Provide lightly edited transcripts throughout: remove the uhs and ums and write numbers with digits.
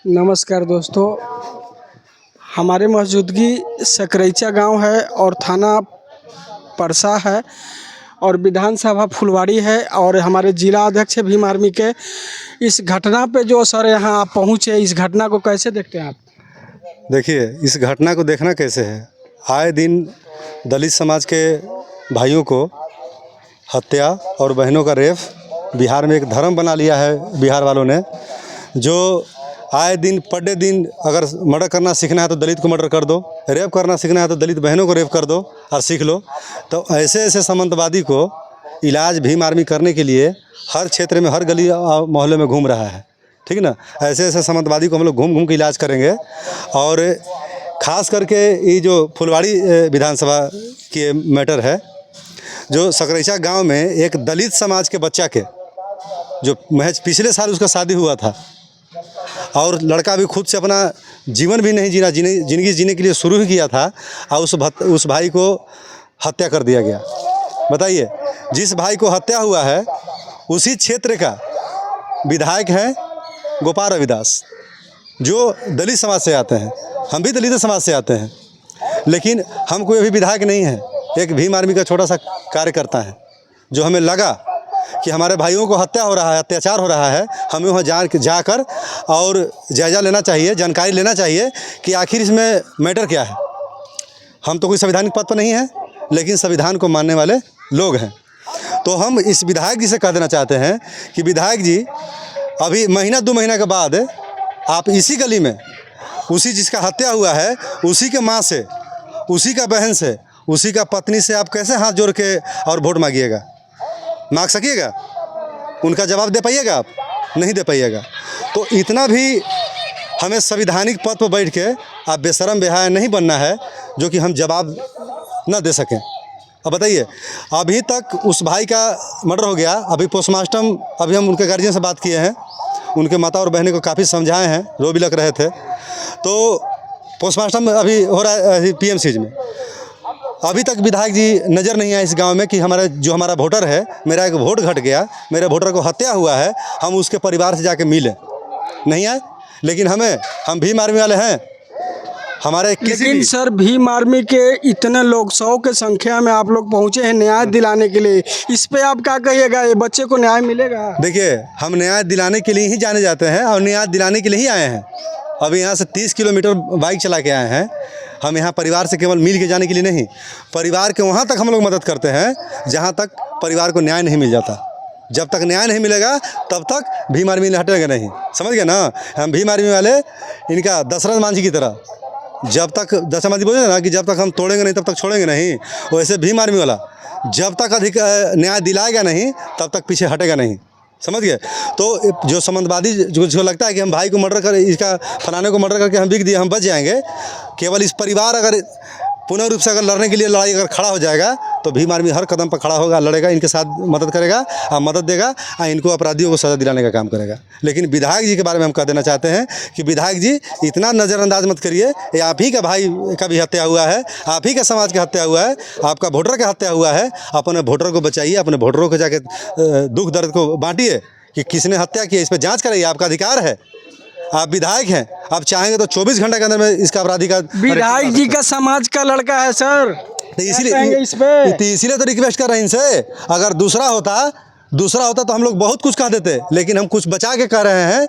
नमस्कार दोस्तों, हमारे मौजूदगी सकरईचा गांव है और थाना परसा है और विधानसभा फुलवाड़ी है और हमारे जिला अध्यक्ष भीम आर्मी के। इस घटना पे जो सर यहाँ आप पहुँचे, इस घटना को कैसे देखते हैं आप? देखिए, इस घटना को देखना कैसे है, आए दिन दलित समाज के भाइयों को हत्या और बहनों का रेप बिहार में एक धर्म बना लिया है बिहार वालों ने। जो आए दिन पढ़े दिन अगर मर्डर करना सीखना है तो दलित को मर्डर कर दो, रेप करना सीखना है तो दलित बहनों को रेप कर दो और सीख लो। तो ऐसे ऐसे सामंतवादी को इलाज भीम आर्मी करने के लिए हर क्षेत्र में, हर गली मोहल्ले में घूम रहा है, ठीक ना। ऐसे ऐसे सामंतवादी को हम लोग घूम घूम के इलाज करेंगे। और ख़ास करके ये जो फुलवाड़ी विधानसभा की मैटर है, जो सकरईचा गांव में एक दलित समाज के बच्चा के जो महज पिछले साल उसका शादी हुआ था और लड़का भी खुद से अपना जीवन भी नहीं जिंदगी जीने के लिए शुरू ही किया था और उस भाई को हत्या कर दिया गया। बताइए, जिस भाई को हत्या हुआ है उसी क्षेत्र का विधायक है गोपाल रविदास, जो दलित समाज से आते हैं। हम भी दलित समाज से आते हैं, लेकिन हम कोई अभी विधायक नहीं है, एक भीम आर्मी का छोटा सा कार्यकर्ता है। जो हमें लगा कि हमारे भाइयों को हत्या हो रहा है, अत्याचार हो रहा है, हमें वहाँ जाकर और जायज़ा लेना चाहिए, जानकारी लेना चाहिए कि आखिर इसमें मैटर क्या है। हम तो कोई संवैधानिक पद पर नहीं है, लेकिन संविधान को मानने वाले लोग हैं। तो हम इस विधायक जी से कह देना चाहते हैं कि विधायक जी, अभी महीना 2 महीना के बाद आप इसी गली में उसी जिसका हत्या हुआ है उसी के माँ से, उसी का बहन से, उसी का पत्नी से आप कैसे हाथ जोड़ के और वोट मांगिएगा? मांग सकिएगा? उनका जवाब दे पाइएगा? आप नहीं दे पाइएगा। तो इतना भी हमें संवैधानिक पद पर बैठ के आप बेशरम बेहाया नहीं बनना है जो कि हम जवाब न दे सकें। अब बताइए, अभी तक उस भाई का मर्डर हो गया, अभी पोस्टमार्टम, अभी हम उनके गार्जियन से बात किए हैं, उनके माता और बहनें को काफ़ी समझाए हैं, रो भी लग रहे थे। तो पोस्टमार्टम अभी हो रहा है PMCJ में। अभी तक विधायक जी नज़र नहीं आए इस गांव में कि हमारा वोटर है, मेरा एक वोट घट गया, मेरे वोटर को हत्या हुआ है, हम उसके परिवार से जाके मिले, नहीं आए। लेकिन हम भीम आर्मी वाले हैं, हमारे लेकिन सर भीम आर्मी के इतने लोग 100 के संख्या में आप लोग पहुंचे हैं न्याय दिलाने के लिए, इस पे आप क्या कहिएगा? ये बच्चे को न्याय मिलेगा? देखिए, हम न्याय दिलाने के लिए ही जाने जाते हैं और न्याय दिलाने के लिए ही आए हैं। अभी यहाँ से 30 किलोमीटर बाइक चला के आए हैं। हम यहाँ परिवार से केवल मिल के जाने के लिए नहीं, परिवार के वहाँ तक हम लोग मदद करते हैं जहाँ तक परिवार को न्याय नहीं मिल जाता। जब तक न्याय नहीं मिलेगा तब तक भीम आर्मी हटेगा नहीं, समझ गए ना। हम भीम आर्मी वाले इनका दशरथ मांझी की तरह, जब तक दशरथ मांझी बोले ना कि जब तक हम तोड़ेंगे नहीं तब तक छोड़ेंगे नहीं, वैसे भीम आर्मी वाला जब तक अधिक न्याय दिलाएगा नहीं तब तक पीछे हटेगा नहीं, समझ गए। तो जो संबंधवादी जो लगता है कि हम भाई को मर्डर कर, इसका फलाने को मर्डर करके हम बिक दिए, हम बच जाएंगे, केवल इस परिवार अगर पूर्ण रूप से अगर लड़ने के लिए लड़ाई अगर खड़ा हो जाएगा तो भीम आर्मी हर कदम पर खड़ा होगा, लड़ेगा, इनके साथ मदद करेगा और मदद देगा और इनको अपराधियों को सज़ा दिलाने का काम करेगा। लेकिन विधायक जी के बारे में हम कह देना चाहते हैं कि विधायक जी इतना नज़रअंदाज मत करिए, ये आप ही का भाई का भी हत्या हुआ है, आप ही का समाज का हत्या हुआ है, आपका वोटर का हत्या हुआ है। अपने वोटर को बचाइए, अपने वोटरों को जाके दुख दर्द को बांटिए कि किसने हत्या की है, इस पर जाँच कराइए, आपका अधिकार है। आप विधायक हैं, आप चाहेंगे तो 24 घंटे के अंदर में इसका अपराधी का, विधायक जी का समाज का लड़का है सर, तो इसीलिए तो रिक्वेस्ट कर रहे हैं इनसे। अगर दूसरा होता तो हम लोग बहुत कुछ कह देते, लेकिन हम कुछ बचा के कह रहे हैं,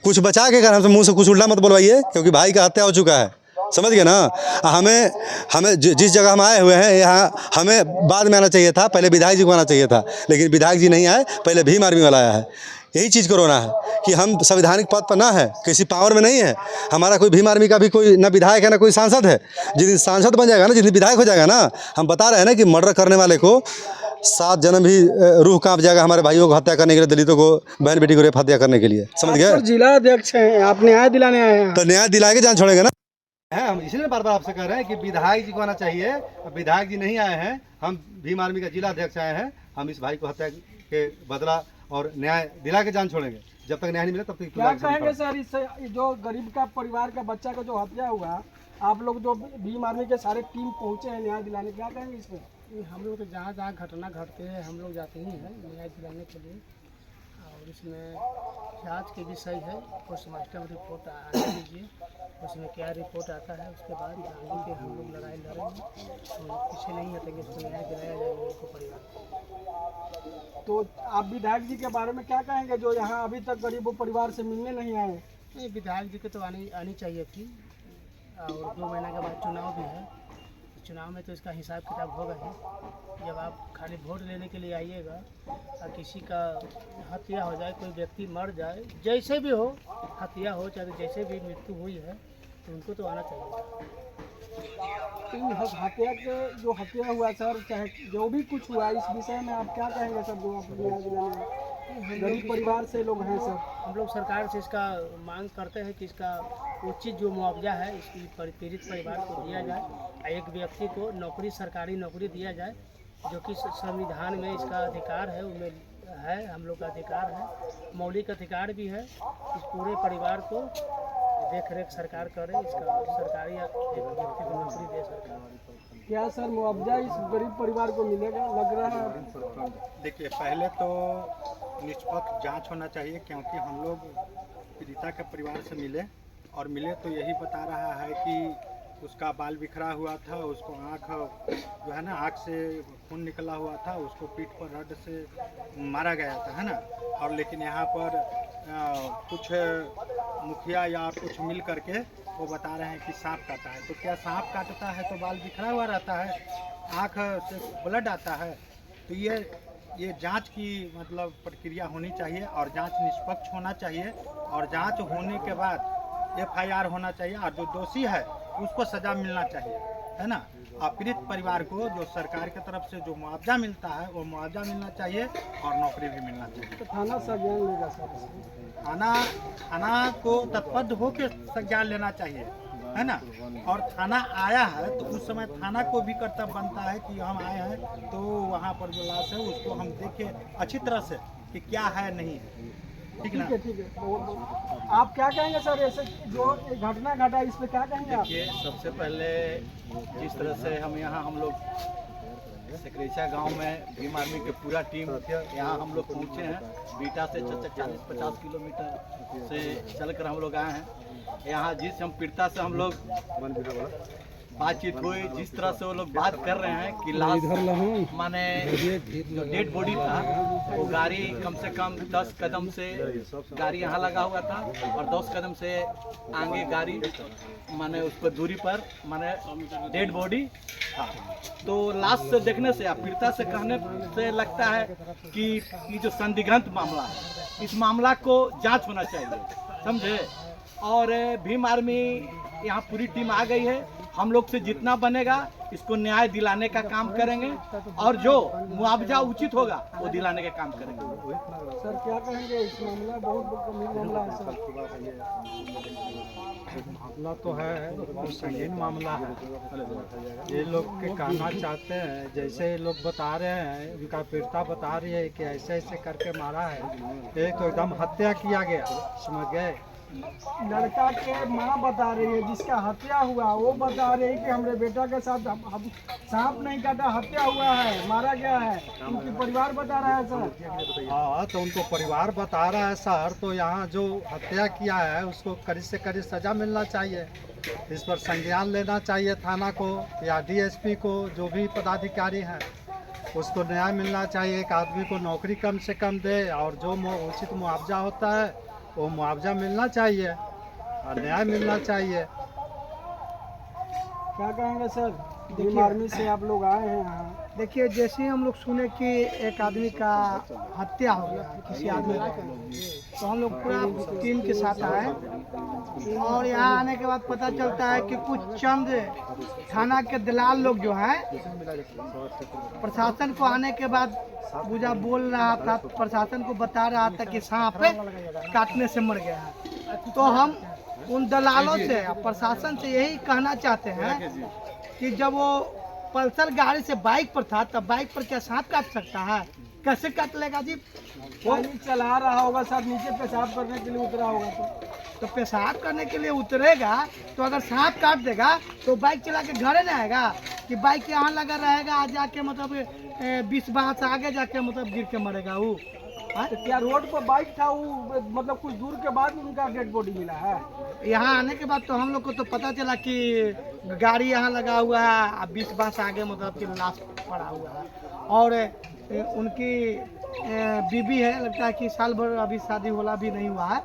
कुछ बचा के कह, हमसे मुंह से कुछ उल्टा मत बोलवाइए, क्योंकि भाई का हत्या हो चुका है, समझ गए ना। हमें जिस जगह हम आए हुए हैं यहाँ हमें बाद में आना चाहिए था, पहले विधायक जी को आना चाहिए था, लेकिन विधायक जी नहीं आए, पहले भीम आर्मी वाला आया है। यही चीज़ को रोना है कि हम संवैधानिक पद पर ना है, किसी पावर में नहीं है, हमारा कोई भीम आर्मी का भी कोई ना विधायक है ना कोई सांसद है। जिस दिन सांसद बन जाएगा ना, जिस दिन विधायक हो जाएगा ना, हम बता रहे हैं ना कि मर्डर करने वाले को 7 जन्म भी रूह कांप जाएगा हमारे भाइयों को हत्या करने के लिए, दलितों को, बहन बेटी को रेप हत्या करने के लिए, समझ गए। जिला अध्यक्ष हैं आप, न्याय दिलाने आए हैं, तो न्याय दिला के जान छोड़ेंगे ना। हम इसलिए बार बार आपसे कह रहे हैं कि विधायक जी को आना चाहिए। विधायक जी नहीं आए हैं, हम भीम आर्मी का जिला अध्यक्ष आए हैं। हम इस भाई को हत्या के बदला और न्याय दिला के जान छोड़ेंगे। जब तक न्याय नहीं मिले तब तक क्या कहेंगे सर? इससे जो गरीब का परिवार का बच्चा का जो हत्या हुआ, आप लोग जो भीम आर्मी के सारे टीम पहुंचे हैं न्याय दिलाने, क्या कहेंगे इसमें? हम लोग तो जहाँ जहाँ घटना घटते हैं हम लोग जाते ही हैं न्याय दिलाने के लिए। और इसमें जांच के विषय है। पोस्टमार्टम रिपोर्ट आने दीजिए, उसमें क्या रिपोर्ट आता है उसके बाद आगे के हम लोग लड़ाई लड़ेंगे और पीछे नहीं हटेंगे। इसको न्याय दिलाया जाएगा उनको परिवार को। तो आप विधायक जी के बारे में क्या कहेंगे जो यहाँ अभी तक गरीबों परिवार से मिलने नहीं आए? नहीं, विधायक जी के तो आनी चाहिए थी, और 2 महीना के बाद चुनाव भी है। चुनाव में तो इसका हिसाब किताब होगा ही। जब आप खाली वोट लेने के लिए आइएगा और किसी का हत्या हो जाए, कोई व्यक्ति मर जाए, जैसे भी हो, हत्या हो चाहे जैसे भी मृत्यु हुई है, तो उनको तो आना चाहिए। इन हत्या के जो हत्या हुआ सर, चाहे जो भी कुछ हुआ, इस विषय में आप क्या कहेंगे सर? जो आप गरीब परिवार से लोग हैं सर, हम लोग सरकार से इसका मांग करते हैं कि इसका उचित जो मुआवजा है इसकी पीड़ित परिवार को दिया जाए। एक व्यक्ति को नौकरी, सरकारी नौकरी दिया जाए, जो कि संविधान में इसका अधिकार है, उनमें है, हम लोग का अधिकार है, मौलिक अधिकार भी है। इस पूरे परिवार को देख रेख सरकार करे, इसका सरकारी एक व्यक्ति को नौकरी दे सरकार। क्या सर मुआवजा इस गरीब परिवार को मिलेगा, लग रहा है? देखिए, पहले तो निष्पक्ष जांच होना चाहिए, क्योंकि हम लोग पीड़िता के परिवार से मिले और मिले तो यही बता रहा है कि उसका बाल बिखरा हुआ था, उसको आँख जो है ना, आँख से खून निकला हुआ था, उसको पीठ पर रड से मारा गया था, है ना। और लेकिन यहाँ पर कुछ मुखिया या कुछ मिल करके वो बता रहे हैं कि सांप काटा है। तो क्या सांप काटता है तो बाल बिखरा हुआ रहता है, आँख से ब्लड आता है? तो ये जांच की मतलब प्रक्रिया होनी चाहिए और जांच निष्पक्ष होना चाहिए, और जांच होने के बाद FIR होना चाहिए, और जो दोषी है उसको सज़ा मिलना चाहिए, है ना। और पीड़ित परिवार को जो सरकार की तरफ से जो मुआवजा मिलता है वो मुआवजा मिलना चाहिए और नौकरी भी मिलना चाहिए। तो थाना संज्ञान लेगा सर? थाना को तत्पद होकर संज्ञान लेना चाहिए, है ना। और थाना आया है तो उस समय थाना को भी कर्तव्य बनता है कि हम आए हैं तो वहाँ पर जो लाश है उसको हम देखें अच्छी तरह से कि क्या है नहीं है। ठीक है, ठीक है। बहुत आप क्या कहेंगे सर, ऐसे जो घटना घटा इस पे क्या कहेंगे आप? देखिए, सबसे पहले जिस तरह से हम लोग सकरेचा गांव में भीम आर्मी के पूरा टीम यहाँ हम लोग पहुँचे हैं। बीटा से 40-50 किलोमीटर से चलकर हम लोग आए हैं यहाँ। जिस हम पीड़िता से हम लोग बातचीत हुई, जिस तरह से वो लोग बात कर रहे हैं कि लाश माने जो डेड बॉडी था वो गाड़ी कम से कम 10 कदम से गाड़ी यहाँ लगा हुआ था और 10 कदम से आगे गाड़ी माने उस पर दूरी पर माने डेड बॉडी था। तो लाश से देखने से या पीड़िता से कहने से लगता है कि ये जो संदिग्ध मामला है, इस मामला को जांच होना चाहिए, समझे। और भीम आर्मी यहाँ पूरी टीम आ गई है। हम लोग से जितना बनेगा इसको न्याय दिलाने का काम करेंगे और जो मुआवजा उचित होगा वो दिलाने का काम करेंगे। सर क्या कहेंगे इस मामला? बहुत गंभीर मामला है सर। मामला तो है, बहुत संगीन मामला है। ये लोग के कहना चाहते हैं, जैसे ये लोग बता रहे हैं, उनका पीड़िता बता रही है कि ऐसे ऐसे करके मारा है, ये तो एकदम हत्या किया गया, समझ गए। लड़का के माँ बता रही है, जिसका हत्या हुआ वो बता रही है कि हमारे बेटा के साथ सांप नहीं काटा, हत्या हुआ है, मारा गया है। उनकी परिवार बता रहा है सर। हाँ, तो उनको परिवार बता रहा है सर। तो यहाँ जो हत्या किया है उसको कड़ी से कड़ी सज़ा मिलना चाहिए। इस पर संज्ञान लेना चाहिए थाना को या DSP को, जो भी पदाधिकारी हैं उसको न्याय मिलना चाहिए। एक आदमी को नौकरी कम से कम दे और जो उचित मुआवजा होता है वो मुआवजा मिलना चाहिए और न्याय मिलना चाहिए। क्या कहेंगे सर? भीम आर्मी से आप लोग आए हैं यहाँ। देखिए, जैसे हम लोग सुने कि एक आदमी का हत्या हो गया किसी आदमी का, तो हम लोग पूरा टीम के साथ आए और यहाँ आने के बाद पता चलता है कि कुछ चंद थाना के दलाल लोग जो हैं, प्रशासन को आने के बाद पूजा बोल रहा था, तो प्रशासन को बता रहा था कि सांप काटने से मर गया है। तो हम उन दलालों से, प्रशासन से यही कहना चाहते हैं कि जब वो पल्सर गाड़ी से बाइक पर था तब बाइक पर क्या सांप काट सकता है? कैसे काट लेगा जी? वो चला रहा होगा सर, नीचे पेशाब करने के लिए उतरा होगा तो पेशाब करने के लिए उतरेगा तो अगर सांप काट देगा तो बाइक चला के घरे ना आएगा कि बाइक यहाँ लगा रहेगा, आ जाके मतलब 20 बार से आगे जाके मतलब गिर के मरेगा वो। तो क्या रोड पर बाइक था वो, मतलब कुछ दूर के बाद उनका डेड बॉडी मिला है? यहाँ आने के बाद तो हम लोग को तो पता चला कि गाड़ी यहाँ लगा हुआ है, 20 बांस आगे मतलब कि लाश पड़ा हुआ है। और उनकी बीवी है, लगता है कि साल भर अभी शादी होला भी नहीं हुआ है।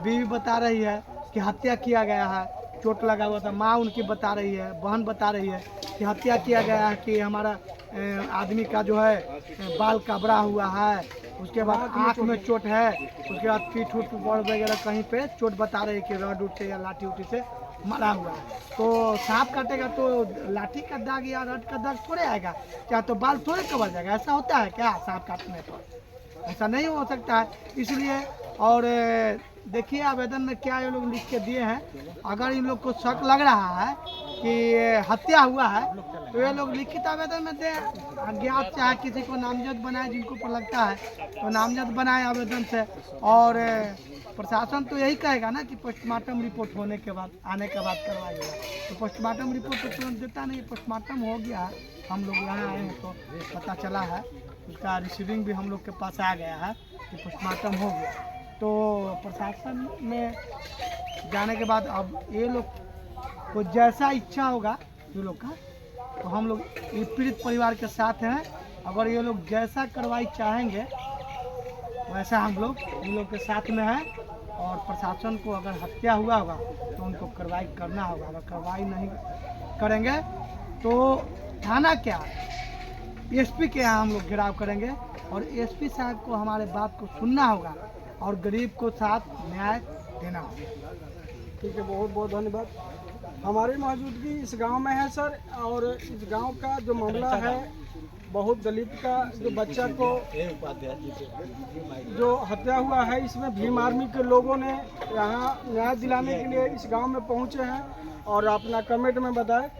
बीवी बता रही है कि हत्या किया गया है, चोट लगा हुआ था। माँ उनकी बता रही है, बहन बता रही है कि हत्या किया गया है, कि हमारा आदमी का जो है बाल कबरा हुआ है, उसके बाद आँख में चोट है, उसके बाद पीठ उठ वगैरह कहीं पे चोट बता रही है कि रड उठ से या लाठी उठी से मरा हुआ है। तो सांप काटेगा तो लाठी का दाग या रड का दाग थोड़े आएगा, क्या तो बाल थोड़े कवर जाएगा? ऐसा होता है क्या सांप काटने पर? ऐसा नहीं हो सकता है। इसलिए और देखिए आवेदन में क्या ये लोग लिख के दिए हैं। अगर इन लोग को शक लग रहा है कि हत्या हुआ है तो ये लोग लिखित आवेदन में दें, अज्ञात चाहे किसी को नामजद बनाए, जिनको पर लगता है तो नामजद बनाए आवेदन से। और प्रशासन तो यही कहेगा ना कि पोस्टमार्टम रिपोर्ट होने के बाद, आने के बाद करवाइएगा। तो पोस्टमार्टम रिपोर्ट तो तुरंत देता नहीं। पोस्टमार्टम हो गया है, हम लोग यहाँ आए हैं तो पता चला है, उसका रिसीविंग भी हम लोग के पास आ गया है कि पोस्टमार्टम हो गया। तो प्रशासन में जाने के बाद अब ये लोग को जैसा इच्छा होगा ये लोग का, तो हम लोग ये पीड़ित परिवार के साथ हैं। अगर ये लोग जैसा कार्रवाई चाहेंगे वैसा हम लोग इन लोग के साथ में हैं। और प्रशासन को अगर हत्या हुआ होगा तो उनको कार्रवाई करना होगा। अगर कार्रवाई नहीं करेंगे तो थाना क्या, एसपी के यहाँ हम लोग घेराव करेंगे। और एसपी साहब को हमारे बात को सुनना होगा और गरीब को साथ न्याय देना होगा। ठीक है, बहुत बहुत धन्यवाद। हमारी मौजूदगी इस गांव में है सर, और इस गांव का जो मामला है, बहुत दलित का जो बच्चा को जो हत्या हुआ है, इसमें भीम आर्मी के लोगों ने यहाँ न्याय दिलाने के लिए इस गांव में पहुँचे हैं और अपना कमेंट में बताए।